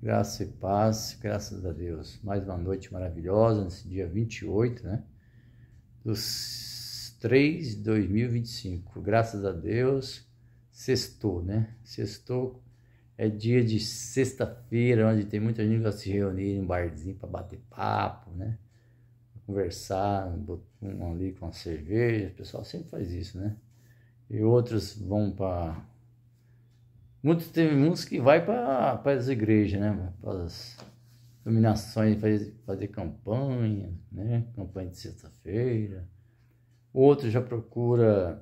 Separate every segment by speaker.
Speaker 1: Graça e paz, graças a Deus. Mais uma noite maravilhosa, nesse dia 28, né? Dos 3 de 2025. Graças a Deus, sextou, né? Sextou é dia de sexta-feira, onde tem muita gente que vai se reunir em um barzinho para bater papo, né? Conversar, ali com a cerveja. O pessoal sempre faz isso, né? E outros vão para... Tem uns que vai para as igrejas, né? Para as dominações, fazer campanha, né? Campanha de sexta-feira. Outros já procura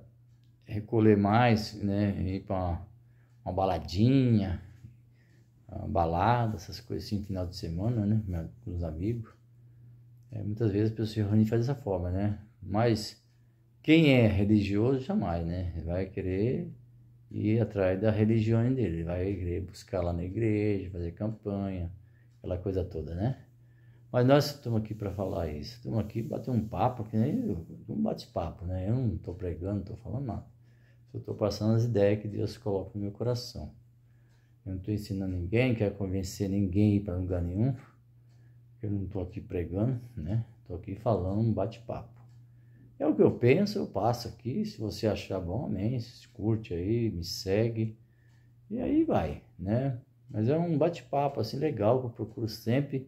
Speaker 1: recolher mais, né? Ir para uma baladinha, uma balada, essas coisas assim, final de semana, né? Com os amigos. Muitas vezes as pessoas se reúnem e fazem dessa forma, né? Mas quem é religioso, jamais, né? Vai querer ir atrás da religião dele, ele vai querer buscar lá na igreja, fazer campanha, aquela coisa toda, né? Mas nós estamos aqui para falar isso, estamos aqui para bater um papo, que nem um bate-papo, né? Eu não estou pregando, não estou falando nada, eu estou passando as ideias que Deus coloca no meu coração. Eu não estou ensinando ninguém, quero convencer ninguém a ir para lugar nenhum, eu não estou aqui pregando, né? Estou aqui falando um bate-papo. É o que eu penso, eu passo aqui. Se você achar bom, amém. Curte aí, me segue. E aí vai, né? Mas é um bate-papo assim legal que eu procuro sempre.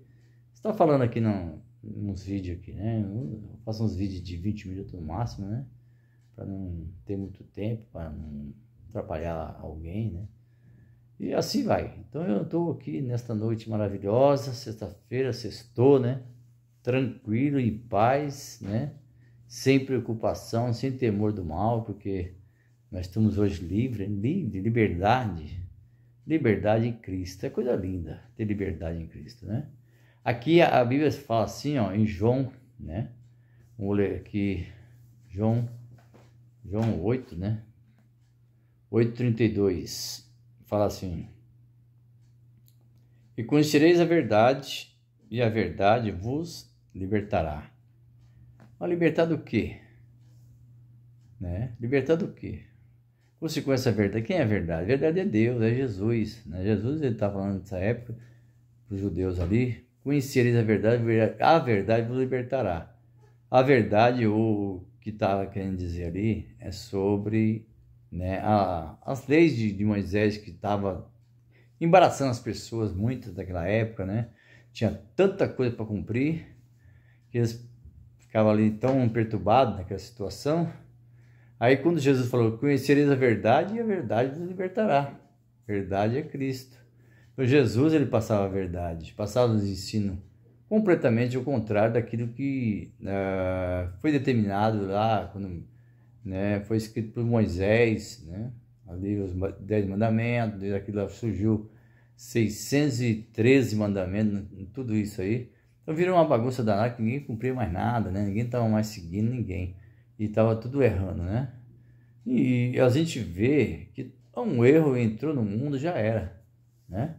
Speaker 1: Você tá falando aqui nos vídeos aqui, né? Eu faço uns vídeos de 20 minutos no máximo, né? Para não ter muito tempo, para não atrapalhar alguém, né? E assim vai. Então eu tô aqui nesta noite maravilhosa, sexta-feira, sextou, né? Tranquilo, em paz, né? Sem preocupação, sem temor do mal, porque nós estamos hoje livres, de liberdade, liberdade em Cristo, é coisa linda ter liberdade em Cristo, né? Aqui a Bíblia fala assim, ó, em João, né? Vamos ler aqui, João 8, né? 8:32, fala assim: e conhecereis a verdade, e a verdade vos libertará. Mas libertar do quê? Né? Libertar do quê? Você conhece a verdade? Quem é a verdade? A verdade é Deus, é Jesus. Né? Jesus, ele está falando nessa época para os judeus ali: conhecereis a verdade vos libertará. A verdade, o que estava querendo dizer ali, é sobre, né, as leis de Moisés, que estava embaraçando as pessoas, muitas daquela época, né? Tinha tanta coisa para cumprir, que eles ficavam ali tão perturbados naquela situação. Aí quando Jesus falou: conhecereis a verdade, e a verdade vos libertará. Verdade é Cristo. Então Jesus, ele passava a verdade, passava os ensinos completamente ao contrário daquilo que foi determinado lá, quando, né, foi escrito por Moisés, né? Ali os 10 mandamentos, desde aquilo lá surgiu 613 mandamentos, tudo isso aí. Então virou uma bagunça danada, que ninguém cumpria mais nada, né? Ninguém estava mais seguindo ninguém. E estava tudo errando, né? E a gente vê que um erro entrou no mundo, já era, né?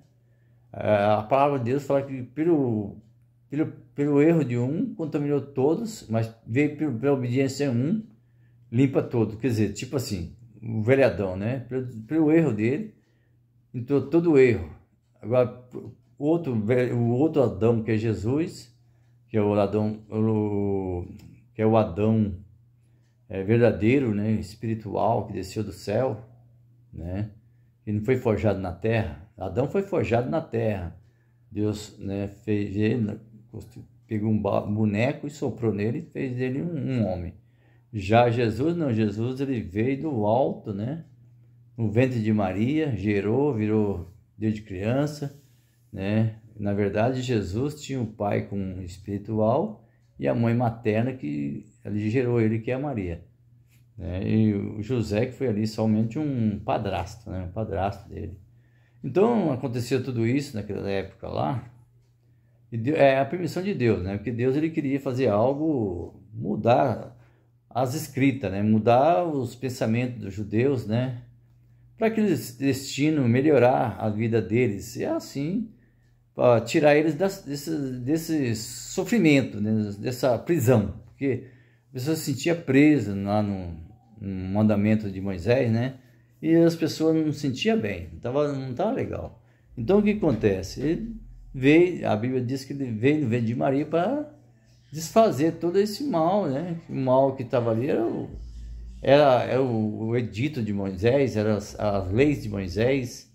Speaker 1: A palavra de Deus fala que pelo erro de um, contaminou todos, mas veio pela obediência de um, limpa todo. Quer dizer, tipo assim, o velho Adão, né? Pelo erro dele, entrou todo o erro. Agora, o outro Adão, que é Jesus, que é o Adão, que é o Adão verdadeiro, né, espiritual, que desceu do céu, né, que não foi forjado na terra. Adão foi forjado na terra. Deus, né, fez ele, pegou um boneco e soprou nele e fez dele um homem. Já Jesus não, Jesus ele veio do alto, né, no ventre de Maria, gerou, virou desde criança, né. Na verdade, Jesus tinha um pai com espiritual e a mãe materna que ali gerou ele, que é a Maria, né? E o José, que foi ali somente um padrasto, né? Um padrasto dele. Então acontecia tudo isso naquela época lá, e a permissão de Deus, né? Porque Deus, ele queria fazer algo, mudar as escritas, né? Mudar os pensamentos dos judeus, né? Para aqueles destino melhorar a vida deles, e assim para tirar eles desse sofrimento, né? Dessa prisão, porque a pessoa se sentia presa lá no mandamento de Moisés, né? E as pessoas não se sentiam bem, não tava legal. Então o que acontece? Ele veio, a Bíblia diz que ele veio de Maria para desfazer todo esse mal, né? O mal que estava ali era o edito de Moisés, eram as leis de Moisés.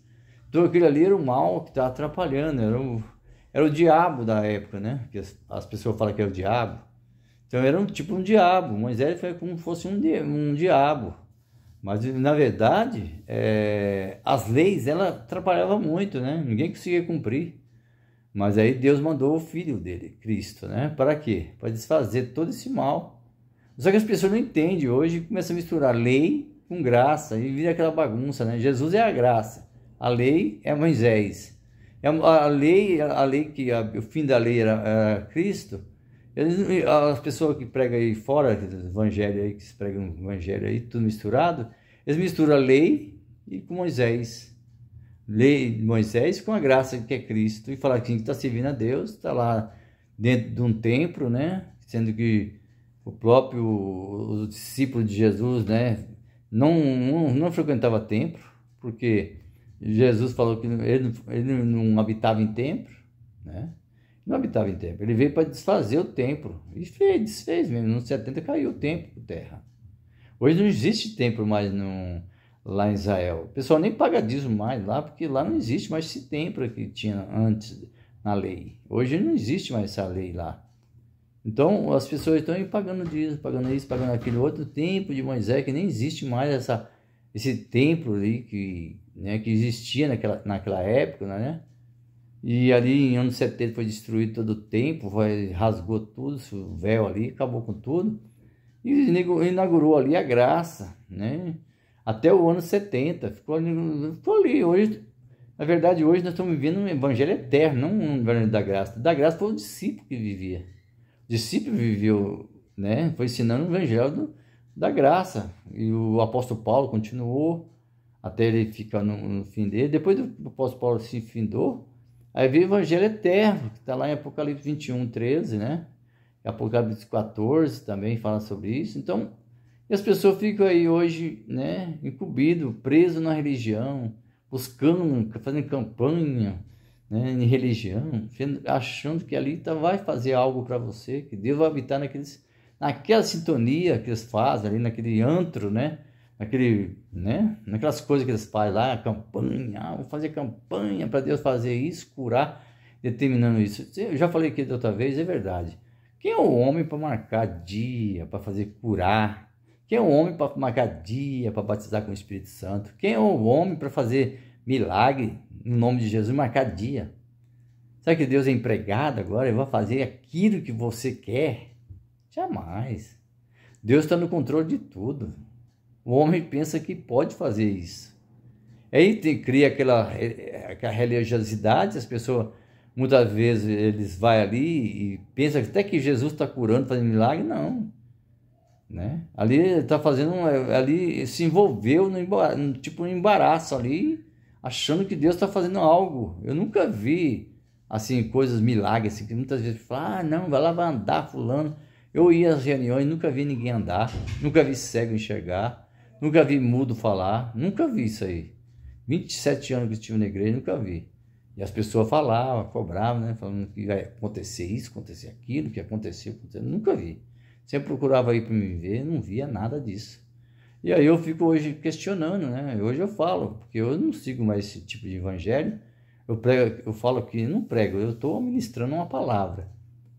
Speaker 1: Tudo aquilo ali era o mal que estava atrapalhando, era o diabo da época, né? Que as pessoas falam que é o diabo. Então era um diabo. Moisés foi como se fosse um diabo. Mas na verdade, as leis ela atrapalhavam muito, né? Ninguém conseguia cumprir. Mas aí Deus mandou o Filho dele, Cristo, né? Para quê? Para desfazer todo esse mal. Só que as pessoas não entendem hoje, começam a misturar lei com graça e vira aquela bagunça, né? Jesus é a graça, a lei é Moisés. A lei que o fim da lei era Cristo. As pessoas que pregam aí fora, os evangelhos aí, que se pregam o evangelho aí, tudo misturado, eles misturam a lei e com Moisés. Lei de Moisés com a graça que é Cristo. E falar que está servindo a Deus, está lá dentro de um templo, né? Sendo que o próprio discípulo de Jesus, né? Não frequentava templo, porque Jesus falou que ele não habitava em templo, né? Não habitava em templo. Ele veio para desfazer o templo. E desfez mesmo. Nos 70 caiu o templo por terra. Hoje não existe templo mais lá em Israel. O pessoal nem paga dízimo mais lá, porque lá não existe mais esse templo que tinha antes na lei. Hoje não existe mais essa lei lá. Então as pessoas estão aí pagando dízimo, pagando isso, pagando aquilo. Outro templo de Moisés, que nem existe mais esse templo ali que existia naquela época, né? E ali em anos 70 foi destruído todo o templo, rasgou tudo, o véu ali, acabou com tudo. E inaugurou ali a graça, né? Até o ano 70, ficou ali. Hoje, na verdade, hoje nós estamos vivendo um evangelho eterno, não um evangelho da graça. Da graça foi o discípulo que vivia. O discípulo viveu, né? Foi ensinando o evangelho da graça. E o apóstolo Paulo continuou até ele ficar no fim dele. Depois do apóstolo Paulo se findou, aí veio o evangelho eterno, que está lá em Apocalipse 21, 13, né? Apocalipse 14 também fala sobre isso. Então, as pessoas ficam aí hoje, né, incumbido, preso na religião, buscando, fazendo campanha, né, em religião, achando que ali vai fazer algo para você, que Deus vai habitar naquela sintonia que eles fazem ali, naquele antro, né, naquelas coisas que eles fazem lá, campanha, vou fazer campanha para Deus fazer isso, curar, determinando isso. Eu já falei aqui da outra vez, é verdade. Quem é o homem para marcar dia, para fazer curar? Quem é o homem para marcar dia, para batizar com o Espírito Santo? Quem é o homem para fazer milagre no nome de Jesus, marcar dia? Será que Deus é empregado agora e vai fazer aquilo que você quer? Jamais. Deus está no controle de tudo. O homem pensa que pode fazer isso. Aí cria aquela religiosidade, as pessoas... Muitas vezes eles vão ali e pensam até que Jesus está curando, fazendo milagre. Não. Né? Ali está fazendo, ali se envolveu no embaraço ali, achando que Deus está fazendo algo. Eu nunca vi assim coisas, milagres, assim, que muitas vezes falam, não, vai lá, vai andar fulano. Eu ia às reuniões, nunca vi ninguém andar, nunca vi cego enxergar, nunca vi mudo falar, nunca vi isso aí. 27 anos que estive na igreja, nunca vi. E as pessoas falavam, cobravam, né? Falando que ia acontecer isso, acontecer aquilo, que aconteceu. Nunca vi. Sempre procurava ir para me ver, não via nada disso. E aí eu fico hoje questionando, né? Hoje eu falo, porque eu não sigo mais esse tipo de evangelho. Eu falo que não prego, eu estou ministrando uma palavra,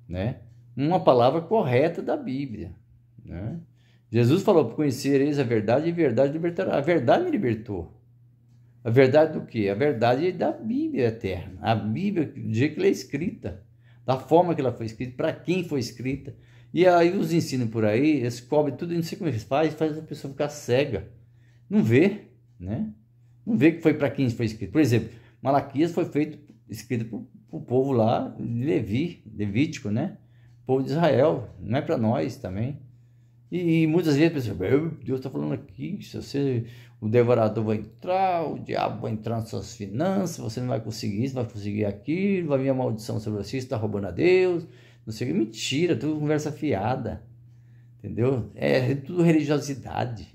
Speaker 1: né? Uma palavra correta da Bíblia, né? Jesus falou, conhecereis a verdade e a verdade libertará. A verdade me libertou. A verdade do quê? A verdade da Bíblia eterna. A Bíblia, do jeito que ela é escrita, da forma que ela foi escrita, para quem foi escrita. E aí os ensinos por aí, eles cobrem tudo, não sei como eles faz a pessoa ficar cega. Não vê, né? Não vê que foi para quem foi escrito. Por exemplo, Malaquias foi escrito para o povo lá, Levítico, né? O povo de Israel, não é para nós também. E muitas vezes a pessoa, Deus está falando aqui, se o devorador vai entrar, o diabo vai entrar nas suas finanças, você não vai conseguir isso, não vai conseguir aquilo, vai vir a maldição sobre você, você está roubando a Deus, não sei o que, mentira, tudo conversa fiada, entendeu? É tudo religiosidade,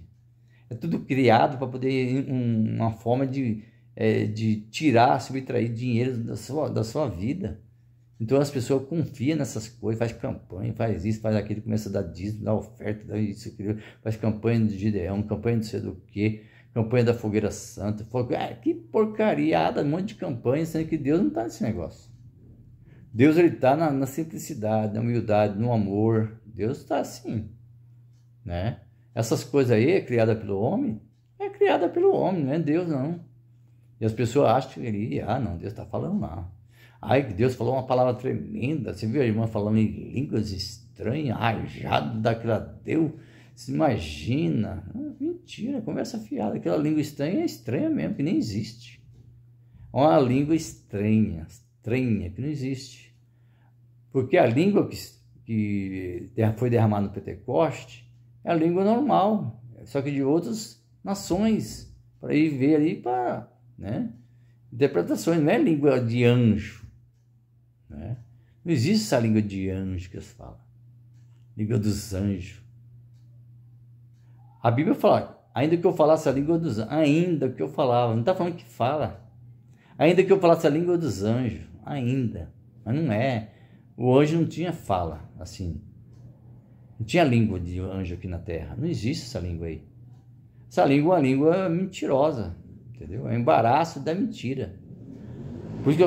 Speaker 1: é tudo criado para poder, uma forma de de tirar, subtrair dinheiro da sua vida. Então as pessoas confiam nessas coisas, faz campanha, faz isso, faz aquilo, começa a dar dízimo, dá oferta, dá isso, aquilo, faz campanha do Gideão, campanha não sei do quê, campanha da Fogueira Santa. Que porcariada, um monte de campanha, sendo que Deus não está nesse negócio. Deus está na simplicidade, na humildade, no amor. Deus está assim, né? Essas coisas aí é criada pelo homem, não é Deus não. E as pessoas acham que não, Deus está falando lá. Ai, que Deus falou uma palavra tremenda. Você viu a irmã falando em línguas estranhas, rajado daquela Deus. Se imagina. Mentira, conversa fiada. Aquela língua estranha é estranha mesmo, que nem existe. Uma língua estranha, que não existe. Porque a língua que foi derramada no Pentecoste é a língua normal, só que de outras nações, para ir ver ali para, né, interpretações, não é língua de anjo. Né? Não existe essa língua de anjo que eles falam. Língua dos anjos. A Bíblia fala, ainda que eu falasse a língua dos anjos, ainda que eu falava, não está falando que fala. Ainda que eu falasse a língua dos anjos, ainda. Mas não é. O anjo não tinha fala, assim. Não tinha língua de anjo aqui na terra. Não existe essa língua aí. Essa língua é uma língua mentirosa, entendeu? É um embaraço da mentira. Por isso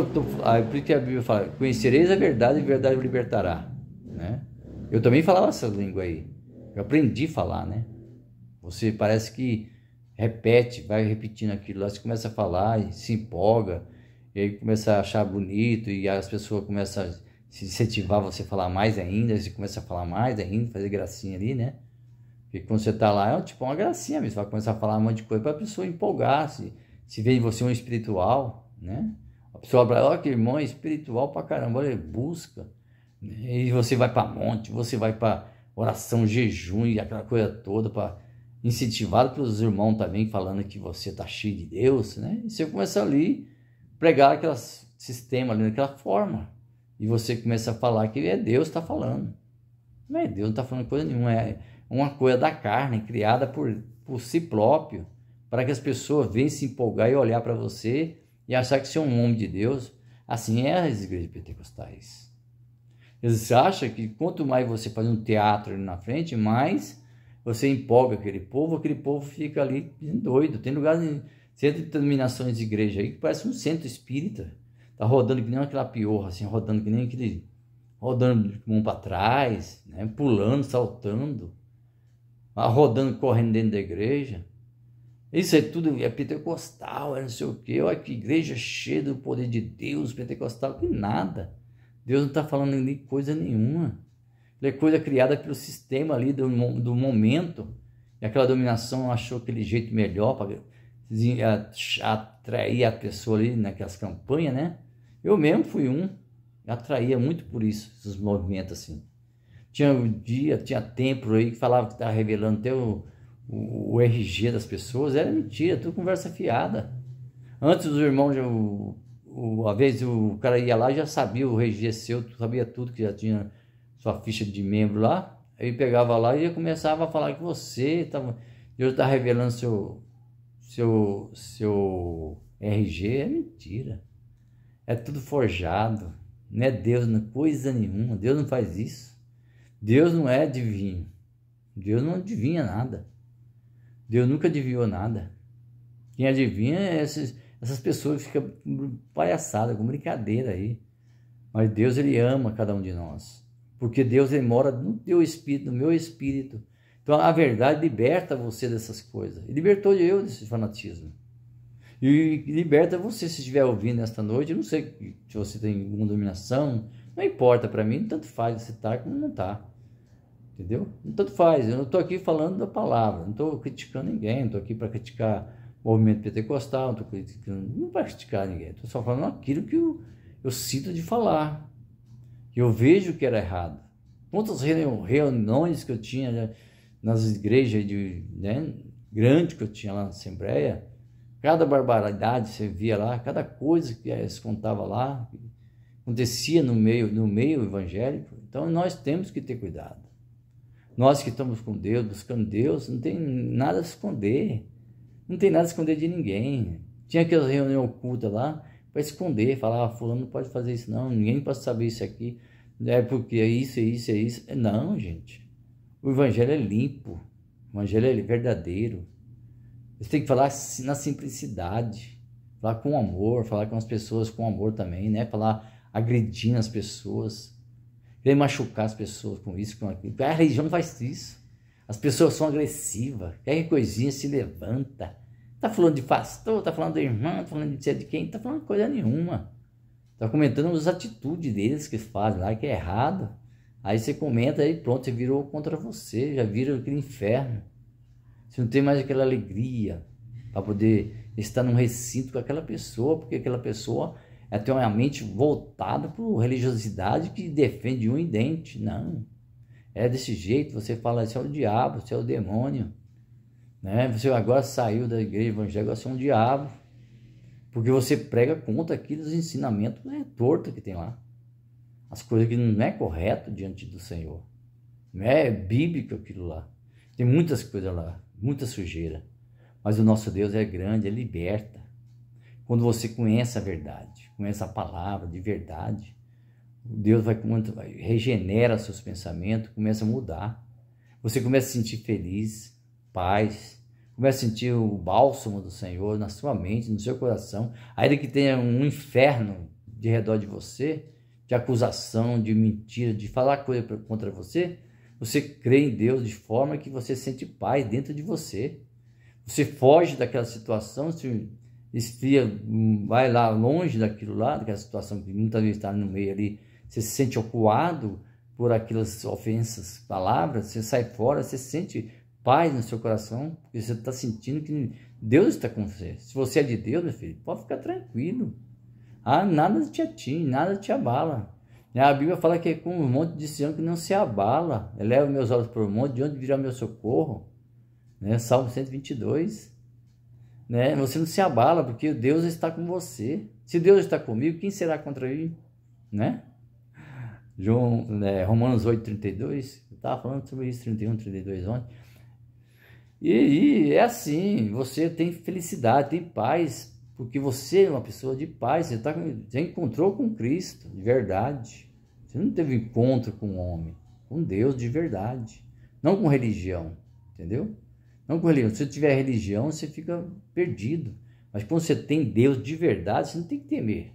Speaker 1: que a Bíblia fala, conhecereis a verdade e a verdade o libertará, né? Eu também falava essa língua aí. Eu aprendi a falar, né? Você parece que repete, vai repetindo aquilo lá, você começa a falar e se empolga, e aí começa a achar bonito, e as pessoas começam a se incentivar você a falar mais ainda, você começa a falar mais ainda, fazer gracinha ali, né? Porque quando você tá lá, é tipo uma gracinha mesmo, você vai começar a falar um monte de coisa para a pessoa empolgar, se vê em você um espiritual, né? A pessoa fala, olha que irmão é espiritual pra caramba, olha, busca, né? E você vai para monte, você vai para oração, jejum e aquela coisa toda, para incentivado pelos irmãos também, falando que você tá cheio de Deus, né? E você começa ali pregar aquele sistema ali daquela forma, e você começa a falar que é Deus que está falando. Não é Deus, não está falando coisa nenhuma, é uma coisa da carne, criada por si próprio, para que as pessoas venham se empolgar e olhar para você e achar que você é um homem de Deus. Assim é as igrejas pentecostais. Eles acham que quanto mais você faz um teatro ali na frente, mais você empolga aquele povo fica ali doido. Tem lugar, centro de denominações de igreja aí que parece um centro espírita. Tá rodando que nem aquela piorra, assim, rodando que nem aquele... rodando de mão para trás, né? Pulando, saltando, rodando, correndo dentro da igreja. Isso é tudo, é pentecostal, é não sei o quê. Olha que igreja cheia do poder de Deus, pentecostal, que nada. Deus não está falando nem coisa nenhuma. É coisa criada pelo sistema ali do momento. E aquela dominação achou aquele jeito melhor para atrair a pessoa ali naquelas campanhas, né? Eu mesmo fui atraía muito por isso, esses movimentos assim. Tinha templo aí que falava que estava revelando até o RG das pessoas, era mentira, tudo conversa fiada. Antes dos irmãos, às vezes o cara ia lá e já sabia o RG seu, sabia tudo, que já tinha sua ficha de membro lá, aí pegava lá e já começava a falar que Deus está revelando seu RG, é mentira. É tudo forjado, não é Deus, não é coisa nenhuma, Deus não faz isso. Deus não é adivinho, Deus não adivinha nada, Deus nunca adivinhou nada. Quem adivinha é essas pessoas que ficam com palhaçada, com brincadeira aí. Mas Deus, Ele ama cada um de nós, porque Deus, Ele mora no teu espírito, no meu espírito. Então a verdade liberta você dessas coisas, e libertou eu desse fanatismo. E liberta você, se estiver ouvindo esta noite. Eu não sei se você tem alguma dominação, não importa para mim, tanto faz se tá como não tá, entendeu? Tanto faz, eu não estou aqui falando da palavra, não estou criticando ninguém, não estou aqui para criticar o movimento pentecostal, não estou criticando, não para criticar ninguém, estou só falando aquilo que eu sinto de falar, que eu vejo que era errado. Quantas reuniões que eu tinha nas igrejas grandes que eu tinha lá na Assembleia, cada barbaridade você via lá, cada coisa que se contava lá, acontecia no meio evangélico. Então nós temos que ter cuidado. Nós que estamos com Deus, buscando Deus, não tem nada a esconder. Não tem nada a esconder de ninguém. Tinha aquela reunião oculta lá para esconder, falar, fulano não pode fazer isso não, ninguém pode saber isso aqui, é porque é isso, é isso, é isso. Não, gente. O evangelho é limpo, o evangelho é verdadeiro. Você tem que falar na simplicidade, falar com amor, falar com as pessoas com amor também, né? Falar agredindo as pessoas, querer machucar as pessoas com isso, com aquilo. A religião faz isso. As pessoas são agressivas, qualquer coisinha se levanta. Tá falando de pastor, tá falando de irmão, tá falando de quem, tá falando de coisa nenhuma. Tá comentando as atitudes deles que fazem lá, que é errado. Aí você comenta e pronto, você virou contra você, já vira aquele inferno. Você não tem mais aquela alegria para poder estar num recinto com aquela pessoa, porque aquela pessoa tem uma mente voltada para a religiosidade que defende um idente. Não. É desse jeito, você fala, você é o diabo, você é o demônio. Né? Você agora saiu da igreja evangélica, você é um diabo. Porque você prega contra aqueles ensinamentos tortos que tem lá. As coisas que não é correto diante do Senhor. Não é bíblico aquilo lá. Tem muitas coisas lá, muita sujeira. Mas o nosso Deus é grande, ele liberta. Quando você conhece a verdade, conhece a palavra de verdade, Deus vai regenera seus pensamentos, começa a mudar. Você começa a sentir feliz, paz, começa a sentir o bálsamo do Senhor na sua mente, no seu coração. Ainda que tenha um inferno de redor de você, de acusação, de mentira, de falar coisa contra você, você crê em Deus de forma que você sente paz dentro de você. Você foge daquela situação, se esfria, vai lá longe daquilo lá, daquela situação que muitas vezes está no meio ali, você se sente acuado por aquelas ofensas, palavras, você sai fora, você sente paz no seu coração, porque você está sentindo que Deus está com você. Se você é de Deus, meu filho, pode ficar tranquilo. Nada te atinge, nada te abala. A Bíblia fala que é com um monte de Sião que não se abala. Eleva meus olhos para o monte, de onde virá meu socorro. Né? Salmo 122. Né? Você não se abala, porque Deus está com você. Se Deus está comigo, quem será contra mim? Né? Romanos 8:32. Eu estava falando sobre isso, 31, 32 ontem. E é assim, você tem felicidade, tem paz, porque você é uma pessoa de paz, você encontrou com Cristo, de verdade. Você não teve encontro com o homem, com Deus de verdade, não com religião, entendeu? Não com religião. Se você tiver religião, você fica perdido. Mas quando você tem Deus de verdade, você não tem que temer.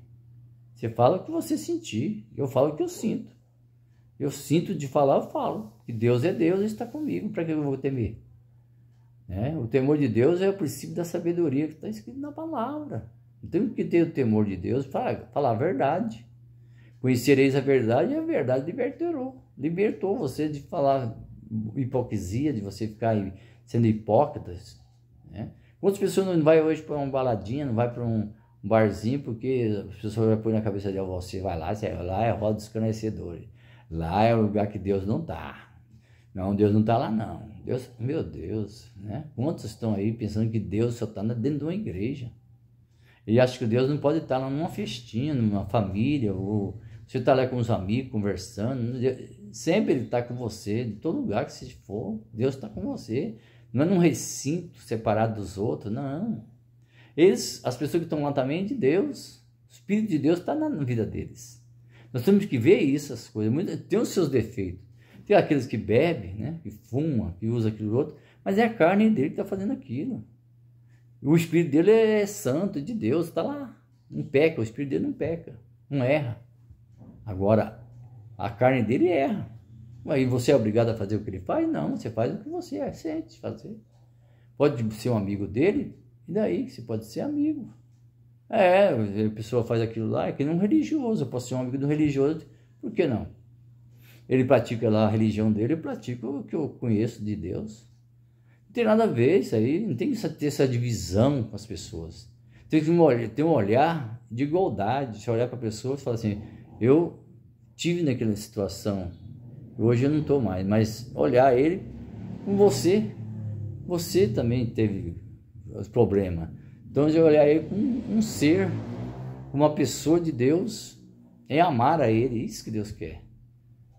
Speaker 1: Você fala o que você sentir, eu falo o que eu sinto. Eu sinto de falar, eu falo. Que Deus é Deus, Ele está comigo, para que eu vou temer? O temor de Deus é o princípio da sabedoria que está escrito na palavra. Não tem que ter o temor de Deus para falar a verdade. Conhecereis a verdade e a verdade libertou você de falar hipocrisia, de você ficar sendo hipócritas. Né? Quantas pessoas não vai hoje para uma baladinha, não vai para um barzinho, porque as pessoas vão pôr na cabeça de você vai lá é roda dos escarnecedores. Lá é o lugar que Deus não está. Não, Deus não está lá não. Deus, meu Deus, né? Quantos estão aí pensando que Deus só está dentro de uma igreja? E acho que Deus não pode estar lá numa festinha, numa família, ou você está lá com os amigos conversando. Sempre Ele está com você, de todo lugar que você for, Deus está com você. Não é num recinto separado dos outros, não. As pessoas que estão lá também é de Deus. O Espírito de Deus está na vida deles. Nós temos que ver isso, as coisas. Tem os seus defeitos. Tem aqueles que bebem, né? Que fumam, que usam aquilo outro, mas é a carne dele que está fazendo aquilo. O Espírito dele é santo, de Deus, está lá. Não peca, o Espírito dele não peca, não erra. Agora, a carne dele erra. Aí você é obrigado a fazer o que ele faz? Não, você faz o que você sente fazer. Pode ser um amigo dele, e daí? Você pode ser amigo. A pessoa faz aquilo lá, é que nem um religioso. Eu posso ser um amigo do religioso, por que não? Ele pratica lá a religião dele, eu pratico o que eu conheço de Deus. Não tem nada a ver isso aí, não tem que ter essa divisão com as pessoas. Tem que ter um olhar de igualdade, você olhar para a pessoa e falar assim, eu tive naquela situação, hoje eu não estou mais, mas olhar ele com você também teve os problemas. Então eu olhar ele como um ser, uma pessoa de Deus, é amar a ele, isso que Deus quer.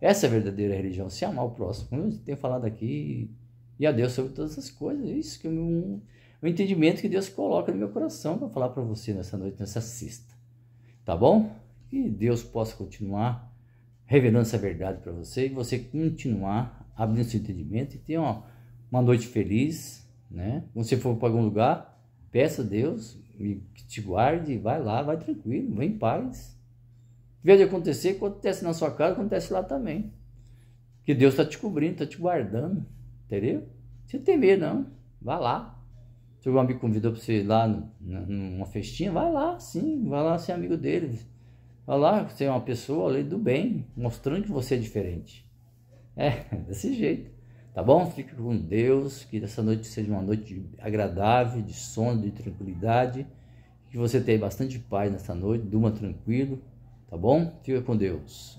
Speaker 1: Essa é a verdadeira religião, se amar o próximo. Como eu tenho falado aqui, e a Deus sobre todas as coisas. Isso que o entendimento que Deus coloca no meu coração para falar para você nessa noite, nessa sexta. Tá bom? Que Deus possa continuar revelando essa verdade para você e você continuar abrindo seu entendimento e ter uma noite feliz, né? Quando você for para algum lugar, peça a Deus que te guarde, vai lá, vai tranquilo, vai em paz. Se tiver de acontecer, acontece na sua casa, acontece lá também. Que Deus está te cobrindo, está te guardando, entendeu? Você não tem medo, não. Vai lá. Se algum amigo convidou para você ir lá numa festinha, vai lá, sim, vai lá ser amigo dele. Vai lá ser uma pessoa ali do bem, mostrando que você é diferente. Desse jeito. Tá bom? Fique com Deus, que essa noite seja uma noite agradável, de sono, de tranquilidade. Que você tenha bastante paz nessa noite, durma tranquilo, tá bom? Fica com Deus.